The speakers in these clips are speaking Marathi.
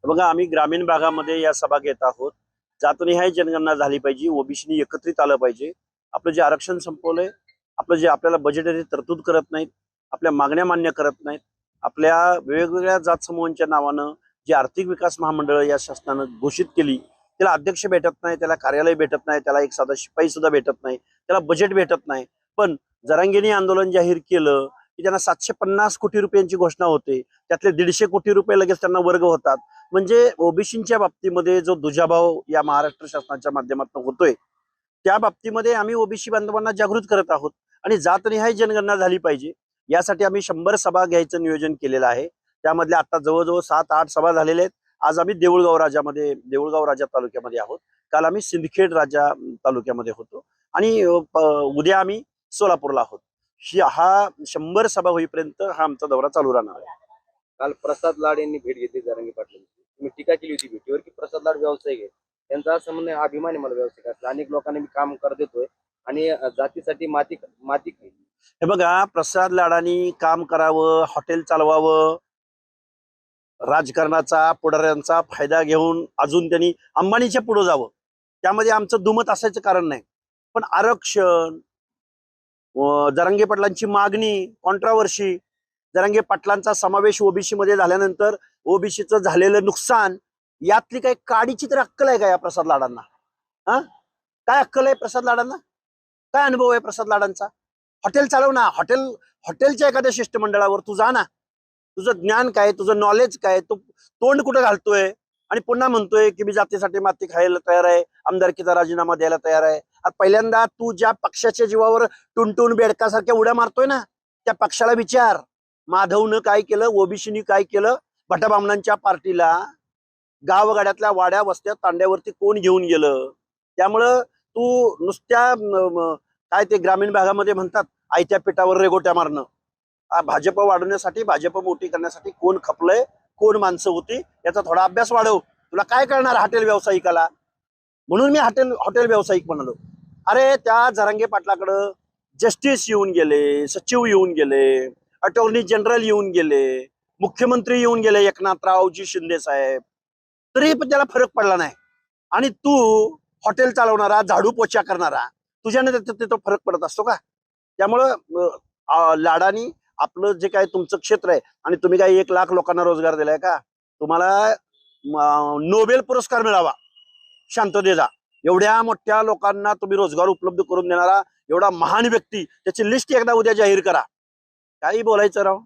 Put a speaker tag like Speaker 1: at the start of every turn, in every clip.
Speaker 1: बघा, आम्ही ग्रामीण भागामध्ये या सभा घेत आहोत. जातनिहाय जनगणना झाली पाहिजे, ओबीसीनी एकत्रित आलं पाहिजे. आपलं जे आरक्षण संपवलंय, आपलं जे आपल्याला बजेटरी तरतूद करत नाहीत, आपल्या मागण्या मान्य करत नाहीत, आपल्या वेगवेगळ्या जात समूहांच्या नावानं जी आर्थिक विकास महामंडळ या शासनानं घोषित केली, त्याला अध्यक्ष भेटत नाही, त्याला कार्यालय भेटत नाही, त्याला एक साधा शिपाई सुद्धा भेटत नाही, त्याला बजेट भेटत नाही. पण जरांगेंनी आंदोलन जाहीर केलं की त्यांना 750 कोटी रुपयांची घोषणा होते, त्यातले 150 कोटी रुपये लगेच त्यांना वर्ग होतात. म्हणजे ओबीसीच्या बाबतीमध्ये जो दुजाभाव या महाराष्ट्र शासनाच्या माध्यमातून होतोय, त्या बाबतीमध्ये आम्ही ओबीसी बांधवांना जागृत करत आहोत. आणि जातनिहाय जनगणना झाली पाहिजे यासाठी आम्ही 100 सभा घ्यायचं नियोजन केलेलं आहे. त्यामधल्या आता जवळजवळ 7-8 सभा झालेल्या आहेत. आज आम्ही देऊळगाव राजा तालुक्यामध्ये आहोत. काल आम्ही सिंदखेड राजा तालुक्यामध्ये होतो आणि उद्या आम्ही सोलापूरला आहोत. हा 100 सभा होईपर्यंत हा आमचा दौरा चालू राहणार आहे.
Speaker 2: काल प्रसाद लाड यांनी भेट घेतली जरांगे पाटील. तुम्ही टीका केली होती भेटीवर की प्रसाद लाड व्यावसायिक आहे. त्यांचा असं म्हणणं आहे, अभिमान आहे मला व्यावसायिक असला. अनेक लोकांना मी काम कर देतोय आणि जातीसाठी माती माती
Speaker 1: हे बघा, प्रसाद लाडांनी काम करावं, हॉटेल चालवावं, राजकारणाचा पुढाऱ्यांचा फायदा घेऊन अजून त्यांनी अंबानीच्या पुढे जावं, त्यामध्ये आमचं दुमत असायचं कारण नाही. पण आरक्षण, जरांगे पाटलांची मागणी, कॉन्ट्रावर्सी, जरांगे पाटलांचा समावेश ओबीसी मध्ये झाल्यानंतर ओबीसीचं झालेलं नुकसान, यातली काही काडीची तर अक्कल आहे का या प्रसाद लाडांना? हा, काय अक्कल आहे प्रसाद लाडांना? काय अनुभव आहे प्रसाद लाडांचा? हॉटेल चालव ना, हॉटेलच्या एखाद्या शिष्टमंडळावर तू जा ना. तुझं ज्ञान काय, तुझं नॉलेज काय, तू तोंड कुठं घालतोय आणि पुन्हा म्हणतोय की मी जातीसाठी माती खायला तयार आहे, आमदारकीचा राजीनामा द्यायला तयार आहे. पहिल्यांदा तू ज्या पक्षाच्या जीवावर टुनटुन बेडकासारख्या उड्या मारतोय ना, त्या पक्षाला विचार. माधवनं काय केलं, ओबीसीनी काय केलं? भटाबामणांच्या पार्टीला गावगाड्यातल्या वाड्या वस्त्या तांड्यावरती कोण घेऊन गेलं? त्यामुळं तू नुसत्या काय ते ग्रामीण भागामध्ये म्हणतात आयत्या पिठावर रेगोट्या मारणं. भाजप वाढवण्यासाठी, भाजप मोठी करण्यासाठी कोण खपलंय, कोण माणसं होती, याचा थोडा अभ्यास वाढव. तुला काय करणार हॉटेल व्यावसायिकाला? म्हणून मी हॉटेल व्यावसायिक म्हणालो. अरे त्या जरांगे पाटलाकडं जस्टिस येऊन गेले, सचिव येऊन गेले, अटॉर्नी जनरल येऊन गेले, मुख्यमंत्री येऊन गेले एकनाथरावजी शिंदे साहेब, तरी पण त्याला फरक पडला नाही. आणि तू हॉटेल चालवणारा, झाडू पोछा करणारा, तुझ्याने तो फरक पडत असतो का? त्यामुळं लाडानी आपलं जे काय तुमचं क्षेत्र आहे, आणि तुम्ही काय 1 लाख लोकांना रोजगार दिलाय का? तुम्हाला नोबेल पुरस्कार मिळावा शांततेचा. एवढ्या मोठ्या लोकांना तुम्ही रोजगार उपलब्ध करून देणारा एवढा महान व्यक्ती, त्याची लिस्ट एकदा उद्या जाहीर करा. काही बोलायचं राव.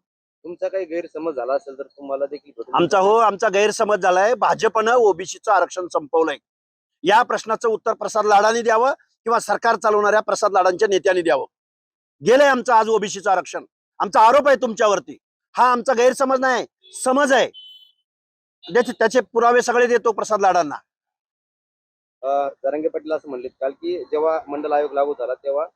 Speaker 2: तुमचा काही गैरसमज झाला असेल तर तुम्हाला देखील
Speaker 1: आमचा गैरसमज झालाय. भाजपनं ओबीसीचं आरक्षण संपवलंय. या प्रश्नाचं उत्तर प्रसाद लाडांनी द्यावं किंवा सरकार चालवणाऱ्या प्रसाद लाडांच्या नेत्यांनी द्यावं. गेलंय आमचं आज ओबीसीचं आरक्षण. आमचा आरोप आहे तुमच्यावरती. हा आमचा गैरसमज नाही, समज आहे. त्याचे पुरावे सगळे देतो प्रसाद लाडांना.
Speaker 2: जरांगे पाटील असं म्हणले काल की जेव्हा मंडल आयोग लागू झाला तेव्हा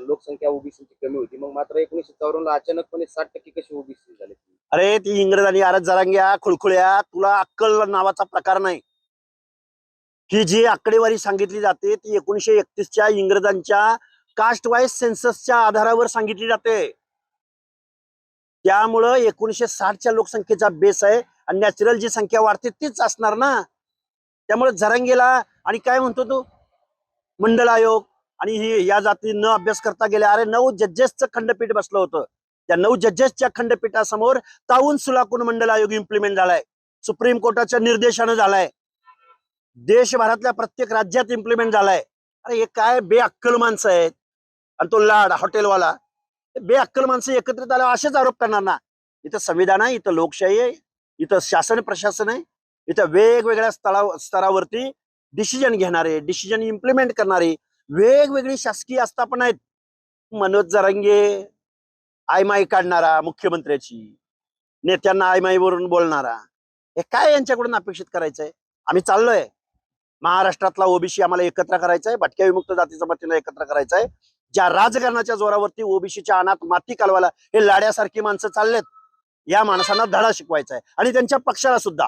Speaker 2: लोकसंख्या ओबीसीची कमी होती, मग मात्र 1954 ला अचानकपणे 60% कशी ओबीसी झाली?
Speaker 1: अरे ती इंग्रजांनी, अरे जरांग्या खुळखुळ्या, तुला अक्कल नावाचा प्रकार नाही. ही जी आकडेवारी सांगितली जाते ती 1931च्या इंग्रजांच्या कास्ट वाईज सेन्ससच्या आधारावर सांगितली जाते. त्यामुळं 1960च्या लोकसंख्येचा बेस आहे आणि नॅचरल जी संख्या वाढते तीच असणार ना. त्यामुळे जरांगेला आणि काय म्हणतो तू, मंडल आयोग आणि ही या जाती न अभ्यास करता गेल्या. अरे 9 जजेसचं खंडपीठ बसलं होतं. त्या 9 जजेसच्या खंडपीठासमोर ताऊन सुलाकून मंडल आयोग इम्प्लिमेंट झालाय, सुप्रीम कोर्टाच्या निर्देशानं झालाय, देशभरातल्या प्रत्येक राज्यात इम्प्लिमेंट झालाय. अरे हे काय बेअक्कल माणसं आहेत. आणि तो लाड हॉटेलवाला, बेअक्कल माणसं एकत्रित आल्यावर असेच आरोप करणार ना. इथं संविधान आहे, इथं लोकशाही आहे, इथं शासन प्रशासन आहे, इथं वेगवेगळ्या स्तरावरती डिसिजन घेणारे, डिसिजन इम्प्लिमेंट करणारे वेगवेगळी शासकीय आस्थापना आहेत. मनोज जरांगे आयमाई काढणारा मुख्यमंत्र्याची, नेत्यांना आयमाई वरून बोलणारा, हे काय यांच्याकडून अपेक्षित करायचंय? आम्ही चाललोय महाराष्ट्रातला ओबीसी आम्हाला एकत्र करायचंय, भटक्या विमुक्त जाती जमातीला एकत्र करायचंय. ज्या राजकारणाच्या जोरावरती ओबीसीच्या अनाथ माती कालवायला हे लाड्यासारखी माणसं चाललेत, या माणसांना धडा शिकवायचा आहे आणि त्यांच्या पक्षाला सुद्धा.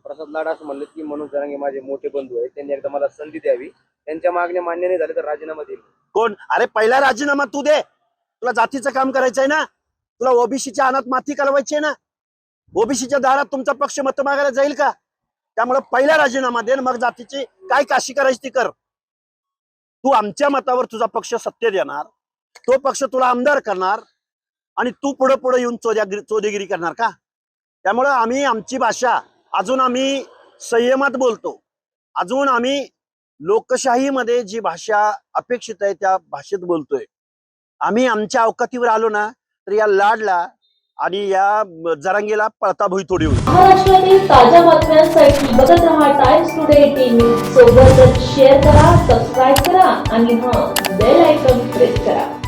Speaker 2: प्रसाद लाड असं म्हणले की मनोज जरांगे माझे मोठे बंधू आहेत, त्यांनी एकदा मला संधी द्यावी, त्यांच्या मागण्या मान्य नाही झाले तर राजीनामा देईल.
Speaker 1: कोण? अरे पहिला राजीनामा तू दे. तुला जातीचं काम करायचंय ना, तुला ओबीसीच्या अनाथ माती कालवायची आहे ना. ओबीसीच्या दारात तुमचा पक्ष मत मागायला जाईल का? त्यामुळे पहिला राजीनामा दे, मग जातीची काय काशी करायची ती कर. तू आमच्या मतावर तुझा पक्ष सत्य देणार, तो पक्ष तुला आमदार करणार आणि तू पुढे पुढे येऊन चोदेगिरी करणार का? त्यामुळं आम्ही आमची भाषा अजून आम्ही संयमात बोलतो. अजून आम्ही लोकशाहीमध्ये जी भाषा अपेक्षित आहे त्या भाषेत बोलतोय. आम्ही आमच्या अवकातीवर आलो ना तर या लाडला आणि या जरांगीला पळता भुई थोडी होईल.
Speaker 3: महाराष्ट्रातील ताज्या बातम्यांसाठी बघत रहा टाइम्स टुडे 18 न्यूज. सोबतच शेअर करा, सबस्क्राईब करा आणि बेल आयकॉन प्रेस करा.